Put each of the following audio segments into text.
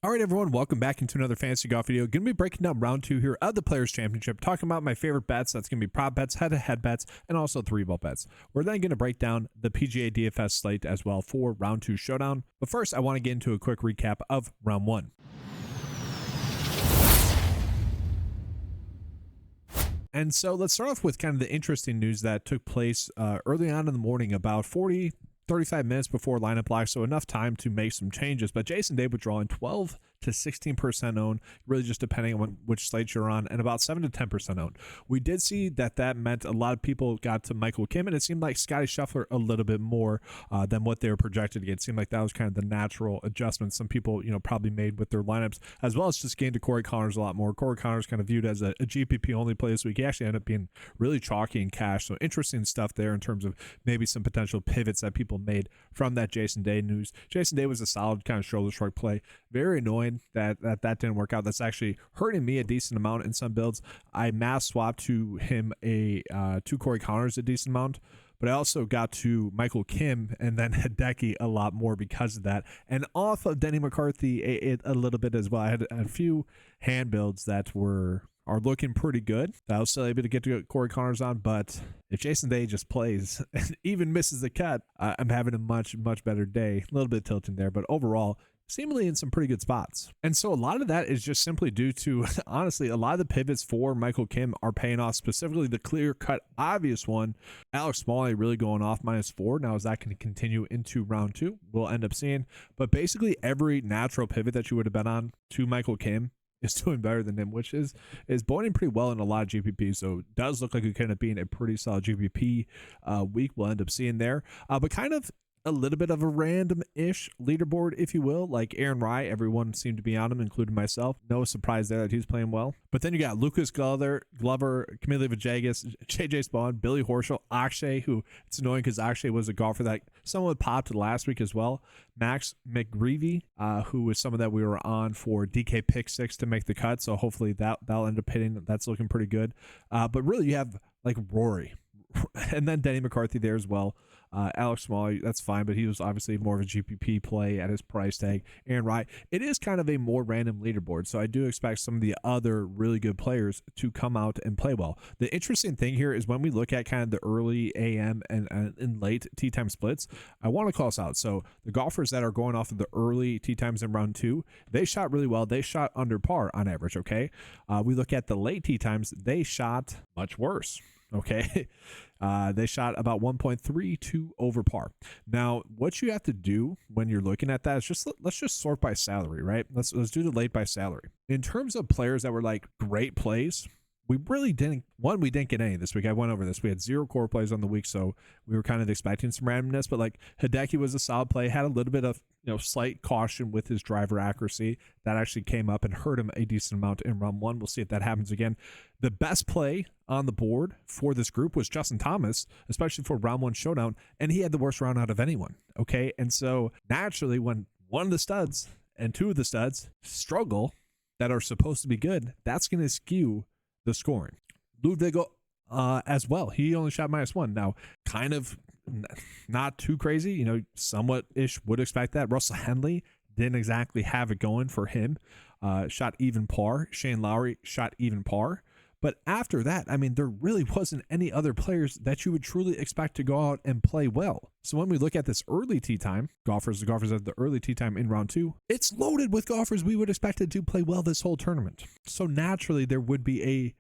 All right, everyone, welcome back into another fantasy golf video. Going to be breaking down round 2 here of the Players Championship, talking about my favorite bets. That's going to be prop bets, head-to-head bets, and also 3-ball bets. We're then going to break down the PGA DFS slate as well for round 2 showdown. But first, I want to get into a quick recap of round 1. And so let's start off with kind of the interesting news that took place early on in the morning, about 35 minutes before lineup lock, so enough time to make some changes. But Jason Day withdrawing 12 to 16% owned, really just depending on which slate you're on, and about 7 to 10% owned. We did see that meant a lot of people got to Michael Kim, and it seemed like Scotty Scheffler a little bit more than what they were projected to get. It seemed like that was kind of the natural adjustment some people, probably made with their lineups, as well as just getting to Corey Connors a lot more. Corey Connors kind of viewed as a GPP only play this week. He actually ended up being really chalky in cash, so interesting stuff there in terms of maybe some potential pivots that people made from that Jason Day news. Jason Day was a solid kind of shoulder shrug play. Very annoying that didn't work out. That's actually hurting me a decent amount in some builds. I mass swapped to him to Corey Connors a decent amount, but I also got to Michael Kim and then Hideki a lot more because of that, and off of Denny McCarthy a little bit as well. I had a few hand builds that are looking pretty good. I was still able to get Corey Connors on, but if Jason Day just plays and even misses the cut, I'm having a much better day. A little bit tilting there, but overall, seemingly in some pretty good spots. And so a lot of that is just simply due to, honestly, a lot of the pivots for Michael Kim are paying off, specifically the clear-cut obvious one. Alex Smalley really going off -4. Now, is that going to continue into round 2? We'll end up seeing. But basically every natural pivot that you would have bet on to Michael Kim is doing better than him, which is boiling pretty well in a lot of GPP. So it does look like it kind of being a pretty solid GPP week we'll end up seeing there. But kind of a little bit of a random-ish leaderboard, if you will. Like Aaron Rai, everyone seemed to be on him, including myself. No surprise there that he's playing well. But then you got Lucas Glover, Camilo Villegas, JJ Spawn, Billy Horschel, Akshay, who it's annoying because Akshay was a golfer that someone popped last week as well. Max McGreevy, who was someone that we were on for DK Pick 6 to make the cut. So hopefully that'll end up hitting. That's looking pretty good. But really you have like Rory and then Denny McCarthy there as well. Alex Smalley, that's fine, but he was obviously more of a GPP play at his price tag. Aaron Rai, it is kind of a more random leaderboard, so I do expect some of the other really good players to come out and play well. The interesting thing here is when we look at kind of the early AM and late tee time splits, I want to call us out. So the golfers that are going off of the early tee times in round 2, they shot really well. They shot under par on average, okay? We look at the late tee times, they shot much worse. Okay, they shot about 1.32 over par. Now, what you have to do when you're looking at that is let's just sort by salary, right? Let's do the late by salary. In terms of players that were like great plays, we really didn't get any this week. I went over this. We had 0 core plays on the week, so we were kind of expecting some randomness, but like Hideki was a solid play, had a little bit of slight caution with his driver accuracy. That actually came up and hurt him a decent amount in round 1. We'll see if that happens again. The best play on the board for this group was Justin Thomas, especially for round 1 showdown, and he had the worst round out of anyone. Okay, and so naturally when one of the studs and 2 of the studs struggle that are supposed to be good, that's going to skew the scoring. Ludwig as well. He only shot -1. Now, kind of not too crazy, somewhat ish would expect that. Russell Henley didn't exactly have it going for him. Shot even par. Shane Lowry shot even par. But after that, I mean, there really wasn't any other players that you would truly expect to go out and play well. So when we look at this early tee time, the golfers at the early tee time in round 2, it's loaded with golfers we would expect to play well this whole tournament. So naturally, there would be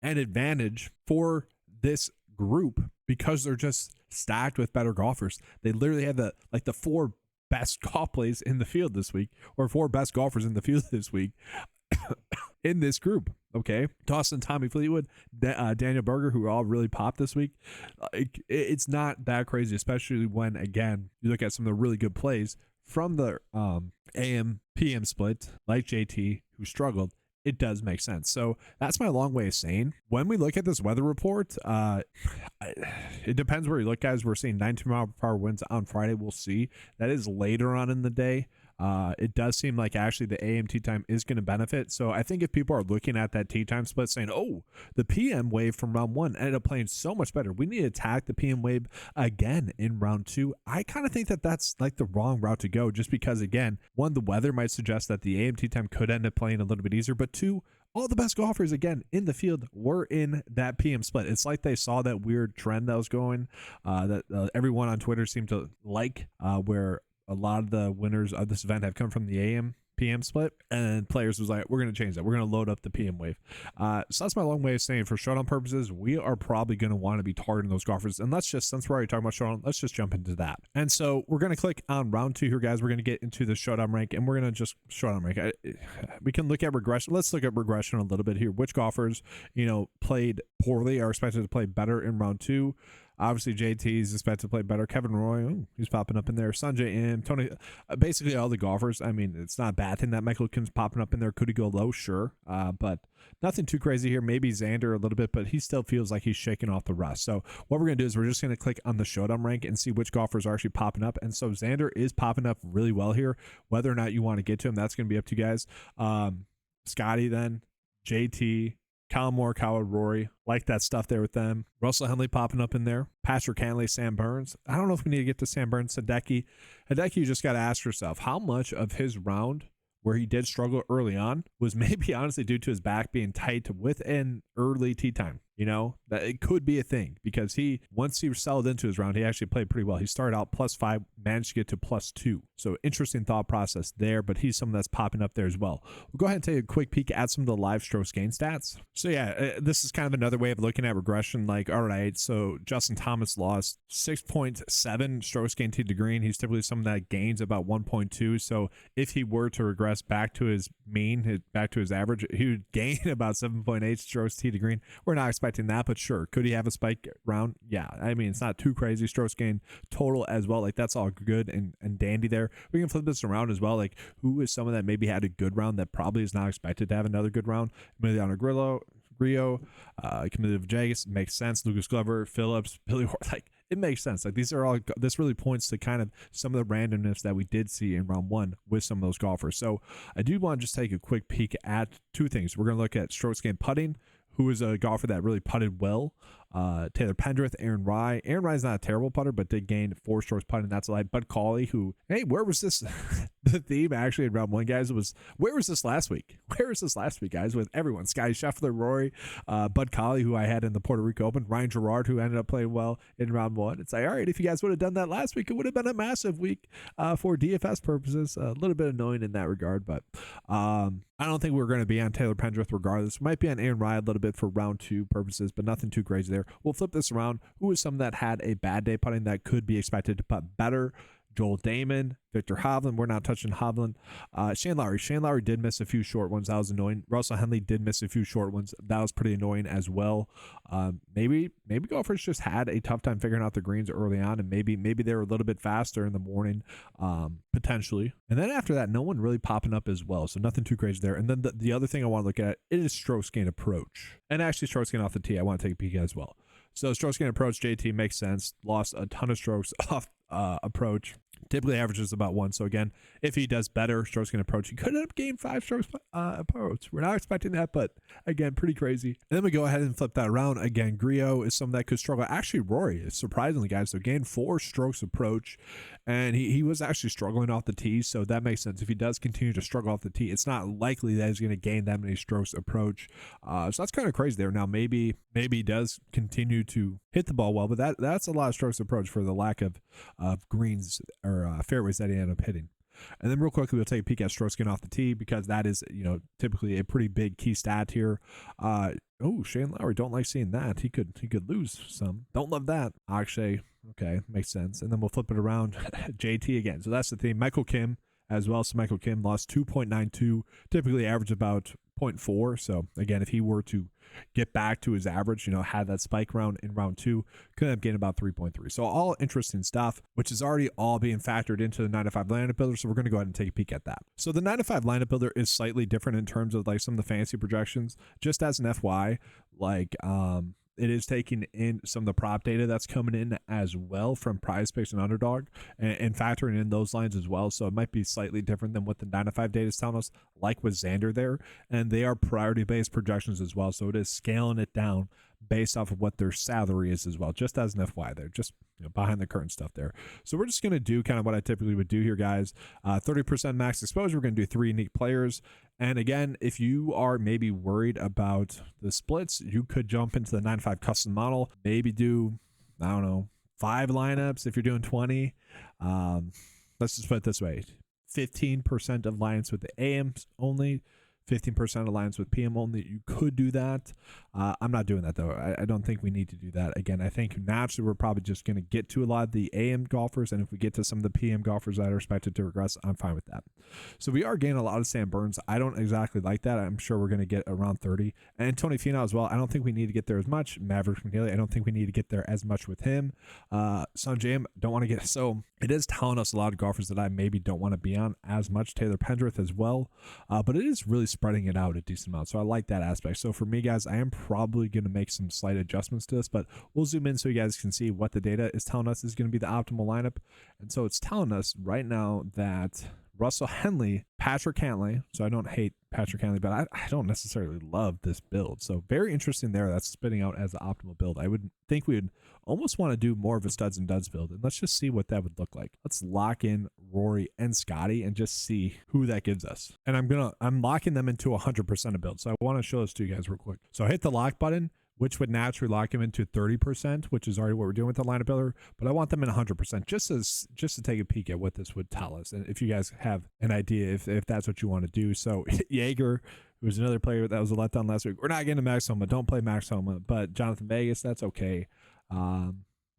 an advantage for this group because they're just stacked with better golfers. They literally have the 4 best golf plays in the field this week, or 4 best golfers in the field this week in this group. Okay, Dawson, Tommy Fleetwood, Daniel Berger, who all really popped this week. It's not that crazy, especially when, again, you look at some of the really good plays from the AM PM split, like JT, who struggled. It does make sense. So that's my long way of saying, when we look at this weather report, it depends where you look, guys. We're seeing 19 mile per hour winds on Friday. We'll see. That is later on in the day. It does seem like actually the AM tee time is going to benefit. So I think if people are looking at that tee time split saying, oh, the PM wave from round 1 ended up playing so much better, we need to attack the PM wave again in round 2, I kind of think that that's like the wrong route to go, just because, again, one, the weather might suggest that the AM tee time could end up playing a little bit easier, but two, all the best golfers, again, in the field were in that PM split. It's like they saw that weird trend that was going, that everyone on Twitter seemed to like, where a lot of the winners of this event have come from the AM PM split, and players was like, we're going to change that. We're going to load up the PM wave. So that's my long way of saying, for showdown purposes, we are probably going to want to be targeting those golfers. And let's just, since we're already talking about showdown, let's just jump into that. And so we're going to click on round 2 here, guys. We're going to get into the showdown rank, and we're going to just showdown rank. We can look at regression. Let's look at regression a little bit here. Which golfers, played poorly are expected to play better in round 2. Obviously, JT is expected to play better. Kevin Roy, he's popping up in there. Sanjay M, Tony, basically all the golfers. I mean, it's not a bad thing that Michael Kim's popping up in there. Could he go low? Sure. But nothing too crazy here. Maybe Xander a little bit, but he still feels like he's shaking off the rust. So what we're going to do is we're just going to click on the showdown rank and see which golfers are actually popping up. And so Xander is popping up really well here. Whether or not you want to get to him, that's going to be up to you guys. Scotty then, JT, Colin Morikawa, Rory, like that stuff there with them. Russell Henley popping up in there. Patrick Cantlay, Sam Burns. I don't know if we need to get to Sam Burns. Hideki, you just got to ask yourself, how much of his round where he did struggle early on was maybe honestly due to his back being tight with an early tee time. That it could be a thing, because once he settled into his round, he actually played pretty well. He started out +5, managed to get to +2. So interesting thought process there, but he's someone that's popping up there as well. We'll go ahead and take a quick peek at some of the live strokes gain stats. So yeah, this is kind of another way of looking at regression. Like, all right, so Justin Thomas lost 6.7 strokes gained tee to green. He's typically someone that gains about 1.2. So if he were to regress back to his mean, back to his average, he would gain about 7.8 strokes tee to green. We're not expecting that, but sure, could he have a spike round? Yeah, I mean, it's not too crazy. Strokes gain total as well, like that's all good and dandy there. We can flip this around as well, like who is someone that maybe had a good round that probably is not expected to have another good round? Emiliano Grillo, Camilo Villegas, makes sense. Lucas Glover, Phillips, Billy Ward, like it makes sense. Like these are all, this really points to kind of some of the randomness that we did see in round 1 with some of those golfers. So I do want to just take a quick peek at two things. We're going to look at strokes gained putting, who is a golfer that really putted well. Taylor Pendrith, Aaron Rai. Aaron Rai is not a terrible putter, but did gain 4 strokes putting. That's a lot. Bud Cauley, who, hey, where was this? The theme actually in round 1, guys, was where was this last week? Where was this last week, guys? With everyone, Scotty Scheffler, Rory, Bud Cauley, who I had in the Puerto Rico Open, Ryan Gerard, who ended up playing well in round 1. It's like, all right, if you guys would have done that last week, it would have been a massive week for DFS purposes. A little bit annoying in that regard, but I don't think we're going to be on Taylor Pendrith regardless. Might be on Aaron Rai a little bit for round 2 purposes, but nothing too crazy there. We'll flip this around. Who is someone that had a bad day putting that could be expected to putt better? Joel Damon, Victor Hovland. We're not touching Hovland. Shane Lowry. Shane Lowry did miss a few short ones. That was annoying. Russell Henley did miss a few short ones. That was pretty annoying as well. Maybe golfers just had a tough time figuring out the greens early on, and maybe they were a little bit faster in the morning, potentially. And then after that, no one really popping up as well. So nothing too crazy there. And then the other thing I want to look at, it is strokes gain approach. And actually strokes gain off the tee. I want to take a peek as well. So strokes gain approach, JT makes sense. Lost a ton of strokes off approach. Typically averages about 1. So again, if he does better strokes gain approach, he could end up gaining 5 strokes approach. We're not expecting that, but again, pretty crazy. And then we go ahead and flip that around. Again, Grillo is someone that could struggle. Actually, Rory, surprisingly, guys, so gained 4 strokes approach, and he was actually struggling off the tee. So that makes sense. If he does continue to struggle off the tee, it's not likely that he's going to gain that many strokes approach. So that's kind of crazy there. Now, maybe he does continue to hit the ball well, but that's a lot of strokes approach for the lack of greens or fairways that he ended up hitting. And then real quickly, we'll take a peek at strokes gain off the tee, because that is, typically a pretty big key stat here. Shane Lowry, don't like seeing that. He could lose some. Don't love that. Actually, okay, makes sense. And then we'll flip it around. JT again. So that's the theme. Michael Kim as well. So Michael Kim lost 2.92, typically average about 0.4. So again, if he were to get back to his average, had that spike round in round 2, could have gained about 3.3. So all interesting stuff, which is already all being factored into the 9 to 5 lineup builder. So we're going to go ahead and take a peek at that. So the 9 to 5 lineup builder is slightly different in terms of like some of the fantasy projections. Just as an FY, like it is taking in some of the prop data that's coming in as well from PrizePicks and Underdog, and factoring in those lines as well. So it might be slightly different than what the 9 to 5 data is telling us, like with Xander there. And they are priority based projections as well. So it is scaling it down based off of what their salary is as well, just as an FY there, just behind the curtain stuff there. So we're just going to do kind of what I typically would do here, guys. 30% max exposure. We're going to do 3 unique players. And again, if you are maybe worried about the splits, you could jump into the 9 to 5 custom model, maybe do, I don't know, 5 lineups if you're doing 20. Let's just put it this way. 15% of lineups with the AMs only, 15% alliance with PM only. You could do that. I'm not doing that, though. I don't think we need to do that. Again, I think naturally we're probably just going to get to a lot of the AM golfers, and if we get to some of the PM golfers that are expected to regress, I'm fine with that. So we are getting a lot of Sam Burns. I don't exactly like that. I'm sure we're going to get around 30. And Tony Finau as well. I don't think we need to get there as much. Maverick McNeely, I don't think we need to get there as much with him. Sun Jam, don't want to get. So it is telling us a lot of golfers that I maybe don't want to be on as much. Taylor Pendrith as well. But it is really spreading it out a decent amount. So I like that aspect. So for me, guys, I am probably going to make some slight adjustments to this, but we'll zoom in so you guys can see what the data is telling us is going to be the optimal lineup. And so it's telling us right now that Russell Henley, Patrick Cantlay. So I don't hate Patrick Cantlay, but I don't necessarily love this build. So very interesting there. That's spitting out as the optimal build. I would think we would almost want to do more of a studs and duds build. And let's just see what that would look like. Let's lock in Rory and Scotty and just see who that gives us. And I'm locking them into 100% of build. So I want to show this to you guys real quick. So I hit the lock button, which would naturally lock him into 30%, which is already what we're doing with the lineup builder. But I want them in 100% just to take a peek at what this would tell us. And if you guys have an idea if that's what you want to do. So Jaeger, who was another player that was a letdown last week. We're not getting to Max Homa. Don't play Max Homa. But Jonathan Vegas, that's okay.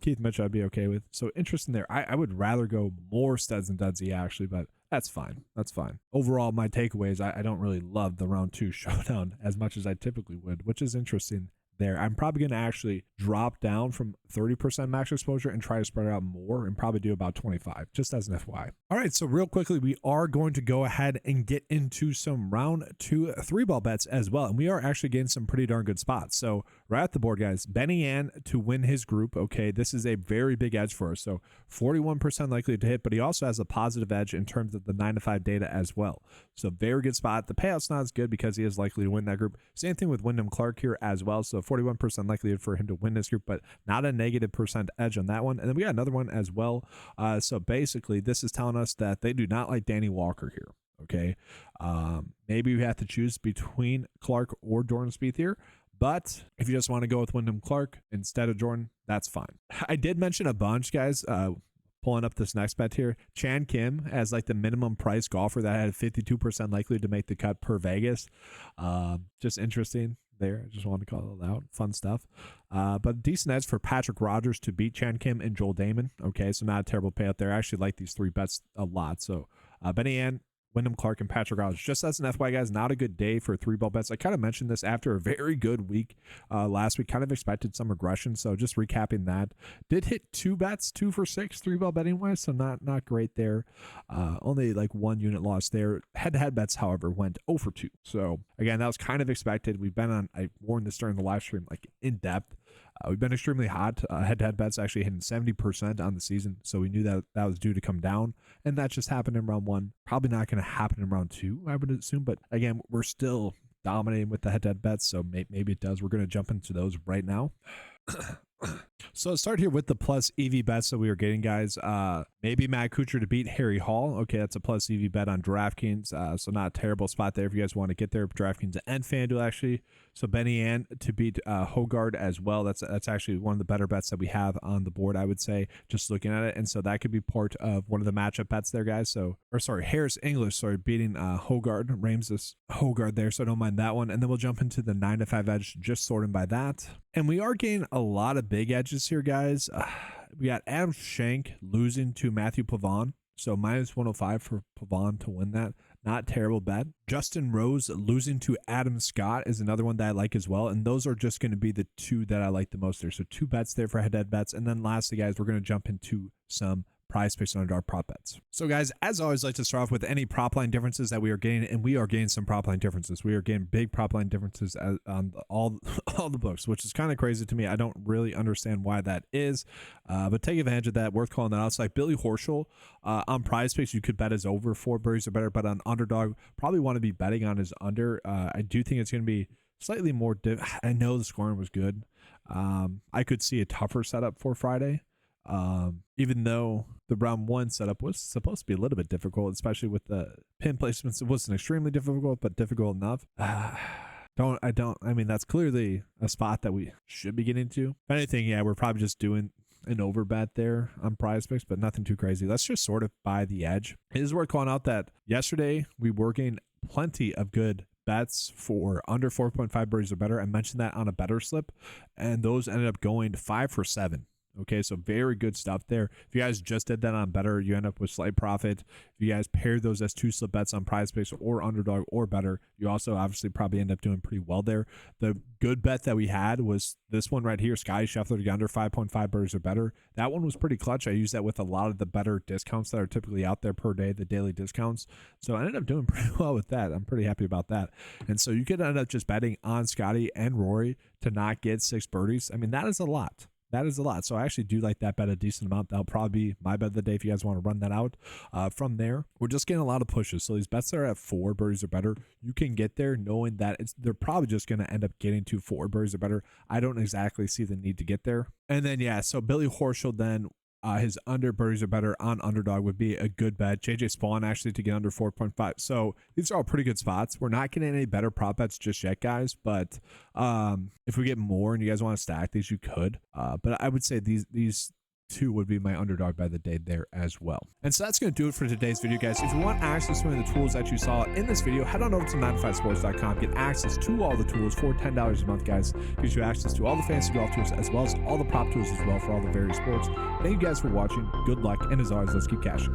Keith Mitchell I'd be okay with. So interesting there. I would rather go more studs and dudsy actually, but that's fine. That's fine. Overall, my takeaways, I don't really love the round 2 showdown as much as I typically would, which is interesting there. I'm probably going to actually drop down from 30% max exposure and try to spread it out more and probably do about 25, just as an FYI. All right, so real quickly, we are going to go ahead and get into some round 2 3-ball bets as well. And we are actually getting some pretty darn good spots. So right at the board, guys, Benny Ann to win his group. Okay, this is a very big edge for us. So 41% likely to hit, but he also has a positive edge in terms of the 9 to 5 data as well. So very good spot. The payout's not as good because he is likely to win that group. Same thing with Wyndham Clark here as well. So 41% likelihood for him to win this group, but not a negative percent edge on that one. And then we got another one as well. So basically, this is telling us that they do not like Danny Walker here. Okay. Maybe we have to choose between Clark or Jordan Spieth here. But if you just want to go with Wyndham Clark instead of Jordan, that's fine. I did mention a bunch, guys. Pulling up this next bet here, Chan Kim as like the minimum price golfer that had 52% likely to make the cut per Vegas. Just interesting there. I just wanted to call it out. Fun stuff. But decent edge for Patrick Rogers to beat Chan Kim and Joel Damon. Okay, so not a terrible payout there. I actually like these 3 bets a lot. So Benny Ann, Wyndham Clark, and Patrick Rogers. Just as an FY, guys, not a good day for 3-ball bets. I kind of mentioned this after a very good week last week. Kind of expected some regression. So just recapping that. Did hit 2 bets, 2 for 6, 3-ball betting wise. So not great there. Only like 1 unit loss there. Head-to-head bets, however, went 0 for 2. So again, that was kind of expected. We've been on, I warned this during the live stream, like in depth. We've been extremely hot. Head-to-head bets actually hitting 70% on the season, so we knew that that was due to come down, and that just happened in round 1. Probably not going to happen in round 2, I would assume, but again, we're still dominating with the head-to-head bets, so maybe it does. We're going to jump into those right now. So let's start here with the plus EV bets that we were getting, guys. Maybe Matt Kuchar to beat Harry Hall. Okay, that's a plus EV bet on DraftKings. So not a terrible spot there if you guys want to get there. DraftKings and FanDuel actually. So Benny Ann to beat Hogard as well. That's actually one of the better bets that we have on the board, I would say, just looking at it. And so that could be part of one of the matchup bets there, guys. So, or sorry, Harris English, beating Hogard, Ramses Hogard there. So don't mind that one. And then we'll jump into the 9 to 5 edge, just sorting by that. And we are getting a lot of big edges here, guys. We got Adam Schenk losing to Matthew Pavon. So minus 105 for Pavon to win that. Not terrible bet. Justin Rose losing to Adam Scott is another one that I like as well. And those are just going to be the 2 that I like the most there. So 2 bets there for head-to-head bets. And then lastly, guys, we're going to jump into some PrizePicks Underdog prop bets. So guys, as always, I like to start off with any prop line differences that we are getting, and we are getting some prop line differences. We are getting big prop line differences on all the books, which is kind of crazy to me. I don't really understand why that is, but take advantage of that. Worth calling that out. It's like Billy Horschel on PrizePicks, you could bet his over 4 birdies or better, but on Underdog, probably want to be betting on his under. I do think it's going to be slightly more. I know the scoring was good. I could see a tougher setup for Friday. Even though the round 1 setup was supposed to be a little bit difficult, especially with the pin placements, it wasn't extremely difficult, but difficult enough. I mean, that's clearly a spot that we should be getting to. If anything, yeah, we're probably just doing an over bet there on PrizePicks, but nothing too crazy. Let's just sort of buy the edge. It is worth calling out that yesterday we were getting plenty of good bets for under 4.5 birdies or better. I mentioned that on a better slip, and those ended up going 5 for 7. Okay, so very good stuff there. If you guys just did that on better, you end up with slight profit. If you guys paired those as 2 slip bets on PrizePicks or Underdog or better, you also obviously probably end up doing pretty well there. The good bet that we had was this one right here, Scotty Scheffler to get under 5.5 birdies or better. That one was pretty clutch. I use that with a lot of the better discounts that are typically out there per day, the daily discounts. So I ended up doing pretty well with that. I'm pretty happy about that. And so you could end up just betting on Scotty and Rory to not get 6 birdies. I mean, that is a lot. That is a lot. So I actually do like that bet a decent amount. That'll probably be my bet of the day if you guys want to run that out. From there, we're just getting a lot of pushes. So these bets that are at 4 birdies or better, you can get there knowing that they're probably just going to end up getting to 4 birdies or better. I don't exactly see the need to get there. And then, yeah, so Billy Horschel then, his under birdies or better on Underdog would be a good bet. JJ Spawn actually to get under 4.5. So these are all pretty good spots. We're not getting any better prop bets just yet, guys. But if we get more and you guys want to stack these, you could. But I would say these 2 would be my Underdog by the day there as well. And so that's going to do it for today's video, guys. If you want access to any of the tools that you saw in this video, head on over to 9to5sports.com. Get access to all the tools for $10 a month, guys. Gives you access to all the fantasy golf tools as well as all the prop tools as well for all the various sports. Thank you guys for watching. Good luck. And as always, let's keep cashing.